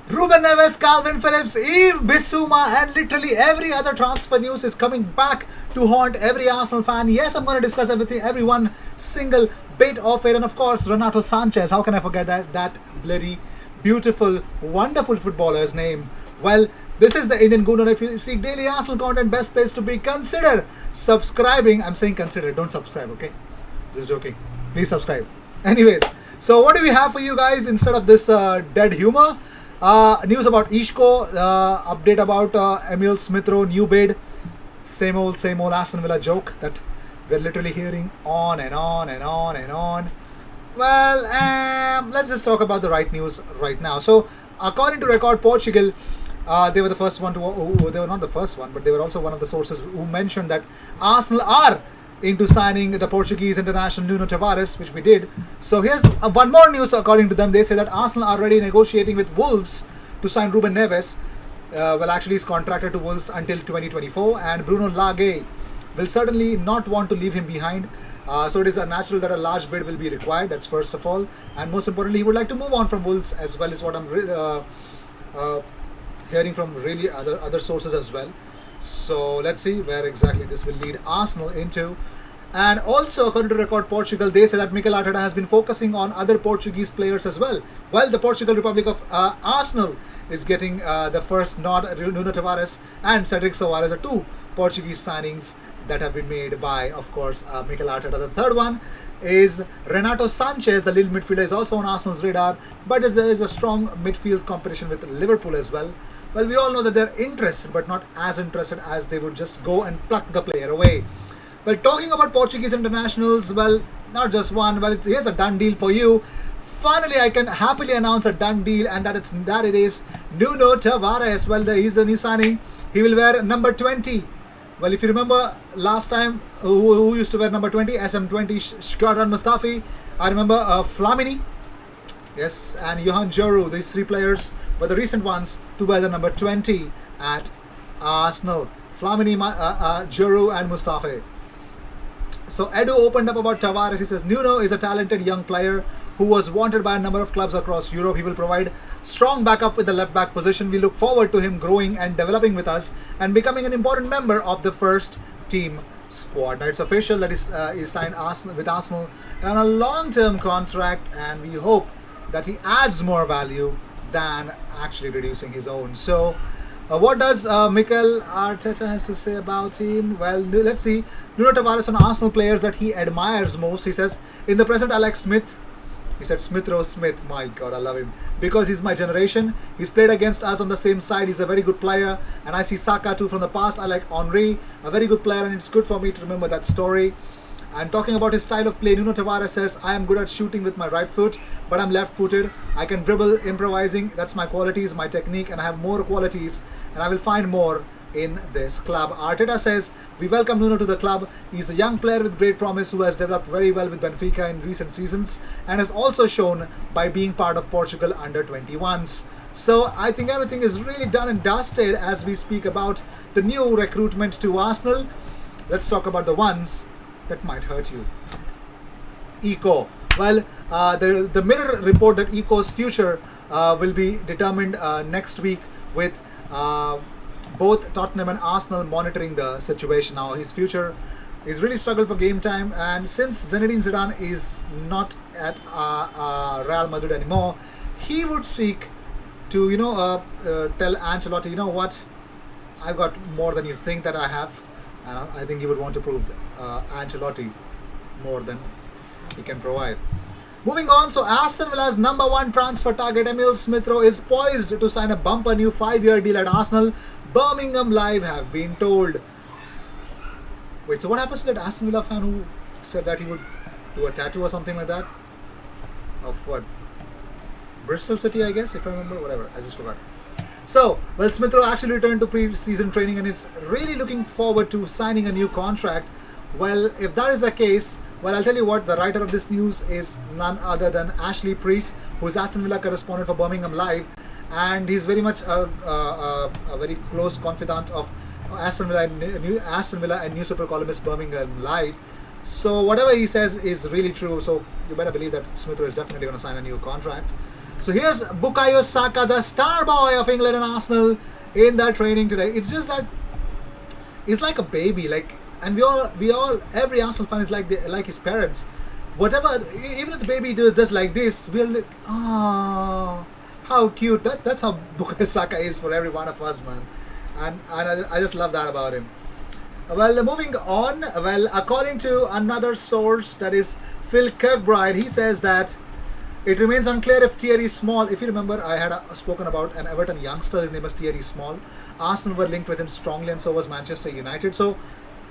Ruben Neves, Calvin Phillips, Yves Bissouma, and literally every other transfer news is coming back to haunt every Arsenal fan. Yes, I'm going to discuss everything, every one single bit of it. And of course, Renato Sanchez. How can I forget that bloody, beautiful, wonderful footballer's name? Well, this is the Indian Gooner. If you seek daily Arsenal content, best place to be. Consider subscribing. I'm saying consider, don't subscribe, okay? Just joking. Please subscribe. Anyways, so what do we have for you guys instead of this dead humor? News about Ishko, update about Emil Smith Rowe, new bid. Same old Aston Villa joke that we're literally hearing on and on and on and on. Well, let's just talk about the right news right now. So, according to Record Portugal, they were the first one to. They were not the first one, but they were also one of the sources who mentioned that Arsenal are into signing the Portuguese international Nuno Tavares, which we did. So here's one more news. According to them, they say that Arsenal are already negotiating with Wolves to sign Ruben Neves. Well, actually, he's contracted to Wolves until 2024, and Bruno Lage will certainly not want to leave him behind. So it is natural that a large bid will be required. That's first of all, and most importantly, he would like to move on from Wolves as well, is what I'm hearing from really other sources as well. So let's see where exactly this will lead Arsenal into. And also, according to Record Portugal, they say that Mikel Arteta has been focusing on other Portuguese players as well. While the Portugal Republic of Arsenal is getting the first nod, Nuno Tavares and Cedric Soares are two Portuguese signings that have been made by, of course, Mikel Arteta. The third one is Renato Sanchez, the Lille midfielder, is also on Arsenal's radar, but there is a strong midfield competition with Liverpool as well. Well, we all know that they're interested, but not as interested as they would just go and pluck the player away. Well, talking about Portuguese internationals, well, not just one. Well, here's a done deal for you. Finally, I can happily announce a done deal, and that it is Nuno Tavares. Well, he's the new signing. He will wear number 20. Well, if you remember last time, who used to wear number 20? SM20, Shkodran Mustafi. I remember Flamini. Yes, and Johan Joru. These three players were the recent ones to wear the number 20 at Arsenal. Flamini, Joru and Mustafi. So Edu opened up about Tavares. He says Nuno is a talented young player who was wanted by a number of clubs across Europe. He will provide strong backup with the left back position. We look forward to him growing and developing with us and becoming an important member of the first team squad. Now it's official that is signed with Arsenal on a long-term contract, and we hope that he adds more value than actually reducing his own. So what does Mikel Arteta has to say about him? Well, let's see. Nuno Tavares on Arsenal players that he admires most. He says, in the present, I like Smith. He said Smith Rowe Smith. My God, I love him. Because he's my generation. He's played against us on the same side. He's a very good player. And I see Saka too from the past. I like Henry, a very good player. And it's good for me to remember that story. And talking about his style of play, Nuno Tavares says, I am good at shooting with my right foot, but I'm left-footed. I can dribble, improvising. That's my qualities, my technique, and I have more qualities, and I will find more in this club. Arteta says, we welcome Nuno to the club. He's a young player with great promise who has developed very well with Benfica in recent seasons and has also shown by being part of Portugal under-21s. So I think everything is really done and dusted as we speak about the new recruitment to Arsenal. Let's talk about the ones that might hurt you. Eco. Well, the Mirror report that Eco's future will be determined next week with both Tottenham and Arsenal monitoring the situation. Now his future is really struggled for game time, and since Zinedine Zidane is not at Real Madrid anymore, he would seek to tell Ancelotti, you know what, I've got more than you think that I have. And I think he would want to prove Ancelotti more than he can provide. Moving on, so Aston Villa's number one transfer target, Emil Smith Rowe, is poised to sign a bumper new 5-year deal at Arsenal. Birmingham Live have been told. Wait, so what happens to that Aston Villa fan who said that he would do a tattoo or something like that? Of what? Bristol City, I guess, if I remember. Whatever, I just forgot. So, well, Smith Rowe actually returned to pre-season training and it's really looking forward to signing a new contract. Well, if that is the case, well, I'll tell you what, the writer of this news is none other than Ashley Preece, who is Aston Villa correspondent for Birmingham Live, and he's very much a very close confidant of Aston Villa and newspaper columnist Birmingham Live. So whatever he says is really true, so you better believe that Smith Rowe is definitely going to sign a new contract. So here's Bukayo Saka, the star boy of England and Arsenal, in the training today. It's just that he's like a baby, and we all, every Arsenal fan is like his parents. Whatever, even if the baby does like this, we're like, oh, how cute. That's how Bukayo Saka is for every one of us, man. And I just love that about him. Well, moving on. Well, according to another source, that is Phil Kirkbride, he says that it remains unclear if Thierry Small, if you remember, I had spoken about an Everton youngster, his name is Thierry Small. Arsenal were linked with him strongly, and so was Manchester United. So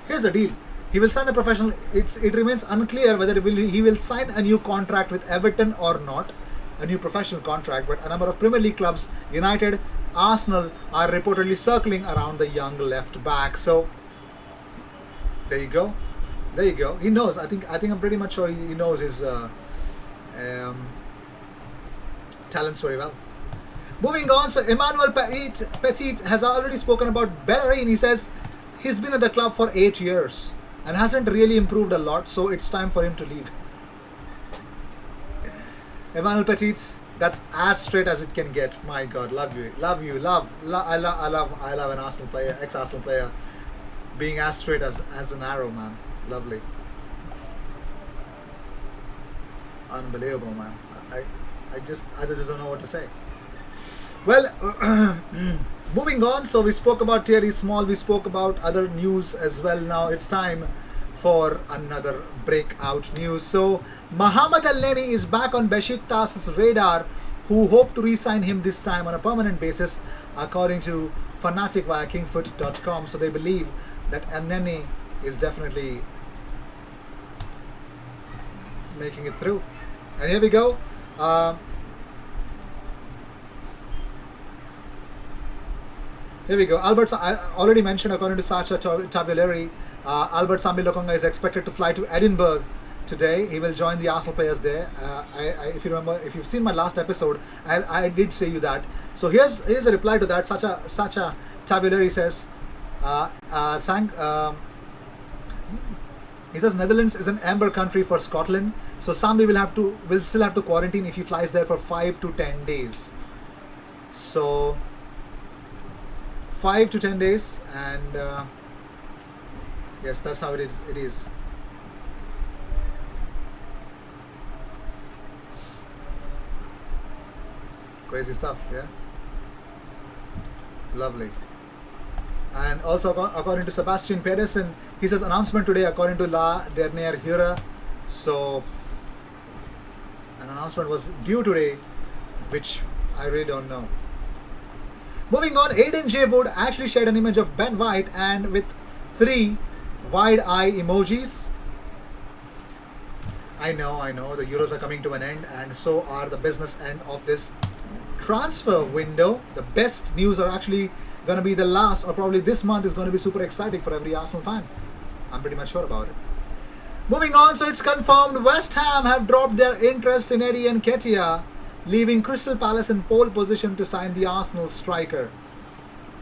here's the deal. He will sign a professional. It remains unclear whether he will sign a new contract with Everton or not, a new professional contract. But a number of Premier League clubs, United, Arsenal, are reportedly circling around the young left back. So there you go. There you go. He knows. I think I'm pretty much sure he knows his talents very well. Moving on, so Emmanuel Petit has already spoken about Bellerin. He says he's been at the club for 8 years and hasn't really improved a lot, so it's time for him to leave. Emmanuel Petit, that's as straight as it can get. My God, love I love an Arsenal player, ex-Arsenal player, being as straight as an arrow, man. Lovely. Unbelievable, man. I just don't know what to say. Well, moving on. So we spoke about Thierry Small. We spoke about other news as well. Now it's time for another breakout news. So Mohamed El-Neni is back on Besiktas's radar, who hope to re-sign him this time on a permanent basis, according to Fanatic via Kingfoot.com. So they believe that El-Neni is definitely making it through. And here we go. Here we go. I already mentioned, according to Sacha Taglieri, Albert Sambi Lokonga is expected to fly to Edinburgh today. He will join the Arsenal players there. If you remember, if you've seen my last episode, I did say you that. So here's a reply to that. Sacha Taglieri says, he says Netherlands is an amber country for Scotland, so Sambi will still have to quarantine if he flies there for 5 to 10 days. So 5 to 10 days, and yes, that's how it is. Crazy stuff, yeah. Lovely. And also, according to Sebastian Pedersen, he says announcement today, according to La Dernière Heure. So an announcement was due today, which I really don't know. Moving on, Aiden J. Wood actually shared an image of Ben White and with 3 wide eye emojis. I know, the Euros are coming to an end, and so are the business end of this transfer window. The best news are actually going to be the last, or probably this month is going to be super exciting for every Arsenal fan. I'm pretty much sure about it. Moving on, so it's confirmed West Ham have dropped their interest in Eddie Nketiah, leaving Crystal Palace in pole position to sign the Arsenal striker.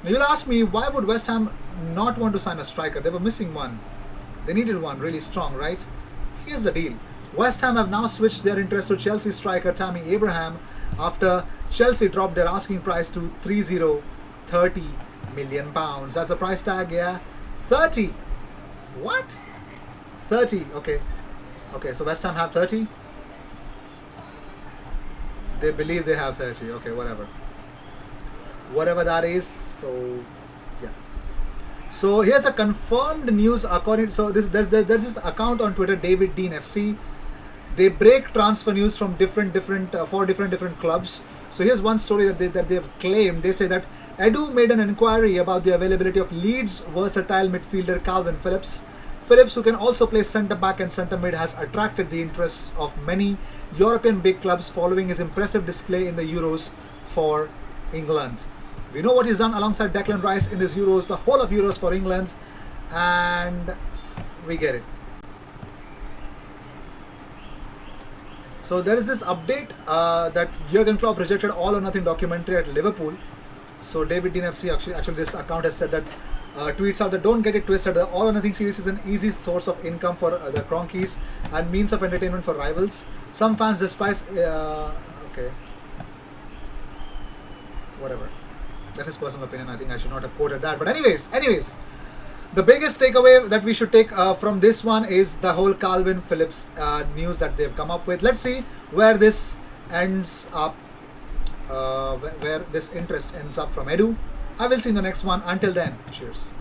Now you'll ask me, why would West Ham not want to sign a striker? They were missing one. They needed one really strong, right? Here's the deal. West Ham have now switched their interest to Chelsea striker Tammy Abraham after Chelsea dropped their asking price to 30 million pounds. That's the price tag, yeah? 30. What? 30. Okay, so West Ham have 30? They believe they have 30. Okay, whatever that is. So yeah, so here's a confirmed news. According, so there's this account on Twitter, David Dean FC. They break transfer news from different clubs. So here's one story that they've claimed. They say that Edu made an inquiry about the availability of Leeds versatile midfielder Calvin Phillips. Phillips, who can also play centre back and centre mid, has attracted the interest of many European big clubs following his impressive display in the Euros for England. We know what he's done alongside Declan Rice in this Euros, the whole of Euros for England, and we get it. So there is this update that Jurgen Klopp rejected All or Nothing documentary at Liverpool. So David Dean FC, actually this account has said that, tweets out that don't get it twisted, the All or Nothing series is an easy source of income for the Cronkies and means of entertainment for rivals. Some fans despise, okay. whatever. That's his personal opinion. I think I should not have quoted that. But anyways, the biggest takeaway that we should take from this one is the whole Calvin Phillips news that they've come up with. Let's see where this ends up, where this interest ends up from Edu. I will see you in the next one. Until then, cheers.